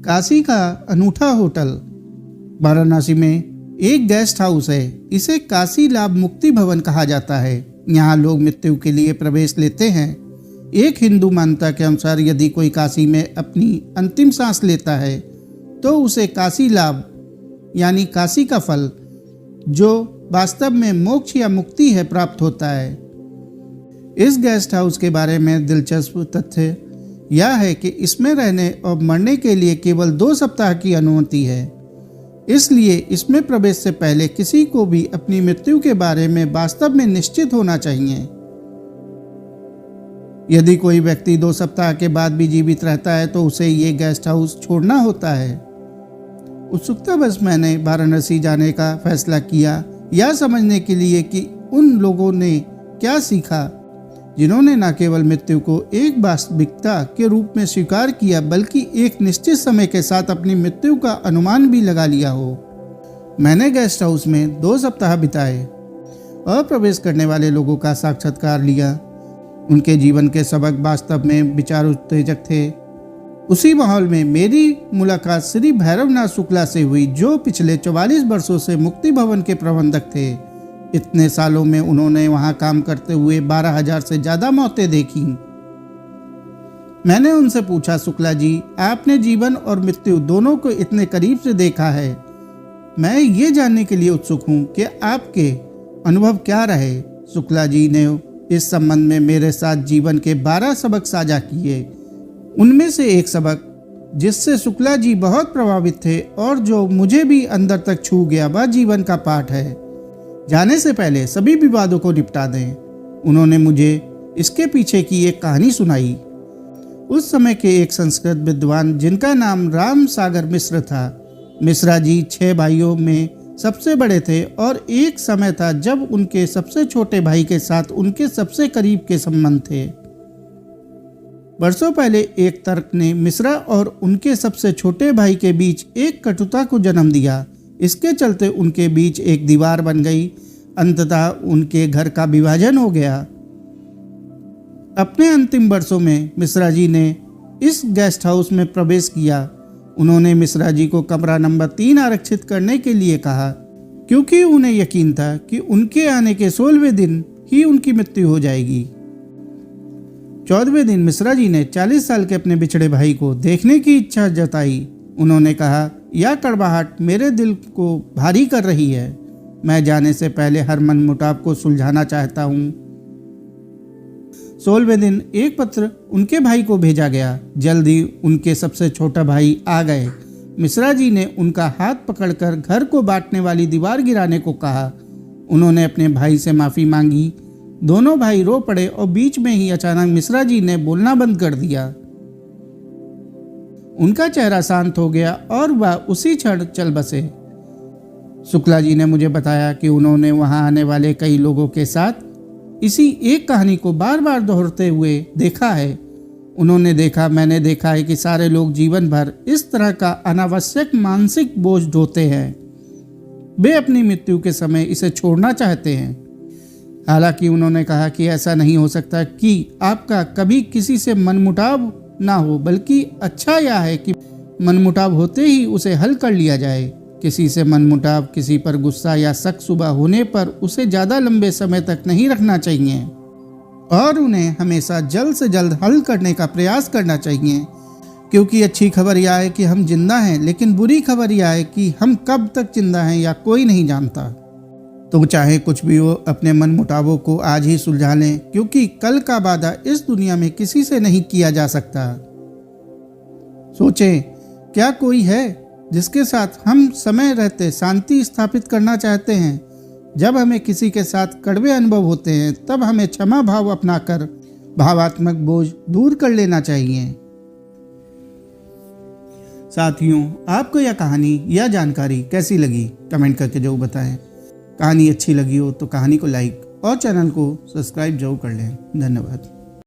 काशी का अनूठा होटल। वाराणसी में एक गेस्ट हाउस है। इसे काशी लाभ मुक्ति भवन कहा जाता है। यहाँ लोग मृत्यु के लिए प्रवेश लेते हैं। एक हिंदू मान्यता के अनुसार यदि कोई काशी में अपनी अंतिम सांस लेता है तो उसे काशी लाभ यानी काशी का फल, जो वास्तव में मोक्ष या मुक्ति है, प्राप्त होता है। इस गेस्ट हाउस के बारे में दिलचस्प तथ्य यह है कि इसमें रहने और मरने के लिए केवल 2 सप्ताह की अनुमति है। इसलिए इसमें प्रवेश से पहले किसी को भी अपनी मृत्यु के बारे में वास्तव में निश्चित होना चाहिए। यदि कोई व्यक्ति 2 सप्ताह के बाद भी जीवित रहता है तो उसे ये गेस्ट हाउस छोड़ना होता है। उत्सुकतावश मैंने वाराणसी जाने का फैसला किया, यह समझने के लिए कि उन लोगों ने क्या सीखा जिन्होंने न केवल मृत्यु को एक वास्तविकता के रूप में स्वीकार किया बल्कि एक निश्चित समय के साथ अपनी मृत्यु का अनुमान भी लगा लिया हो। मैंने गेस्ट हाउस में 2 सप्ताह बिताए और प्रवेश करने वाले लोगों का साक्षात्कार लिया। उनके जीवन के सबक वास्तव में विचार उत्तेजक थे। उसी माहौल में मेरी मुलाकात श्री भैरवनाथ शुक्ला से हुई, जो पिछले 44 वर्षों से मुक्ति भवन के प्रबंधक थे। इतने सालों में उन्होंने वहां काम करते हुए 12,000 से ज्यादा मौतें देखी। मैंने उनसे पूछा, शुक्ला जी, आपने जीवन और मृत्यु दोनों को इतने करीब से देखा है। मैं ये जानने के लिए उत्सुक हूँ कि आपके अनुभव क्या रहे। शुक्ला जी ने इस संबंध में मेरे साथ जीवन के 12 सबक साझा किए। उनमें से एक सबक जिससे शुक्ला जी बहुत प्रभावित थे और जो मुझे भी अंदर तक छू गया, वह जीवन का पाठ है। जाने से पहले सभी विवादों को निपटा दें। उन्होंने मुझे इसके पीछे की एक कहानी सुनाई। उस समय के एक संस्कृत विद्वान जिनका नाम राम सागर मिश्र था। मिश्रा जी 6 भाइयों में सबसे बड़े थे और एक समय था जब उनके सबसे छोटे भाई के साथ उनके सबसे करीब के संबंध थे। वर्षों पहले एक तर्क ने मिश्रा और उनके सबसे छोटे भाई के बीच एक कटुता को जन्म दिया। इसके चलते उनके बीच एक दीवार बन गई। अंततः उनके घर का विभाजन हो गया। अपने अंतिम वर्षों में मिश्रा जी ने इस गेस्ट हाउस में प्रवेश किया। उन्होंने मिश्रा जी को कमरा नंबर 3 आरक्षित करने के लिए कहा, क्योंकि उन्हें यकीन था कि उनके आने के 16वें दिन ही उनकी मृत्यु हो जाएगी। 14वें दिन मिश्रा जी ने 40 साल के अपने बिछड़े भाई को देखने की इच्छा जताई। उन्होंने कहा, यह कड़वाहट मेरे दिल को भारी कर रही है। मैं जाने से पहले हर मनमुटाव को सुलझाना चाहता हूँ। 16वें दिन एक पत्र उनके भाई को भेजा गया। जल्द ही उनके सबसे छोटा भाई आ गए। मिश्रा जी ने उनका हाथ पकड़कर घर को बांटने वाली दीवार गिराने को कहा। उन्होंने अपने भाई से माफ़ी मांगी। दोनों भाई रो पड़े और बीच में ही अचानक मिश्रा जी ने बोलना बंद कर दिया। उनका चेहरा शांत हो गया और वह उसी क्षण चल बसे। शुक्ला जी ने मुझे बताया कि उन्होंने वहां आने वाले कई लोगों के साथ इसी एक कहानी को बार बार दोहराते हुए देखा है। उन्होंने देखा, मैंने देखा है कि सारे लोग जीवन भर इस तरह का अनावश्यक मानसिक बोझ ढोते हैं। वे अपनी मृत्यु के समय इसे छोड़ना चाहते हैं। हालांकि उन्होंने कहा कि ऐसा नहीं हो सकता कि आपका कभी किसी से मनमुटाव ना हो, बल्कि अच्छा यह है कि मनमुटाव होते ही उसे हल कर लिया जाए। किसी से मनमुटाव, किसी पर गुस्सा या शक सुबह होने पर उसे ज़्यादा लंबे समय तक नहीं रखना चाहिए और उन्हें हमेशा जल्द से जल्द हल करने का प्रयास करना चाहिए। क्योंकि अच्छी खबर यह है कि हम जिंदा हैं, लेकिन बुरी खबर यह है कि हम कब तक जिंदा हैं या कोई नहीं जानता। तो चाहे कुछ भी हो, अपने मन मुटावों को आज ही सुलझा लें, क्योंकि कल का वादा इस दुनिया में किसी से नहीं किया जा सकता। सोचें, क्या कोई है जिसके साथ हम समय रहते शांति स्थापित करना चाहते हैं? जब हमें किसी के साथ कड़वे अनुभव होते हैं तब हमें क्षमा भाव अपनाकर भावात्मक बोझ दूर कर लेना चाहिए। साथियों, आपको यह कहानी या जानकारी कैसी लगी कमेंट करके जरूर बताएं। कहानी अच्छी लगी हो तो कहानी को लाइक और चैनल को सब्सक्राइब जरूर कर लें। धन्यवाद।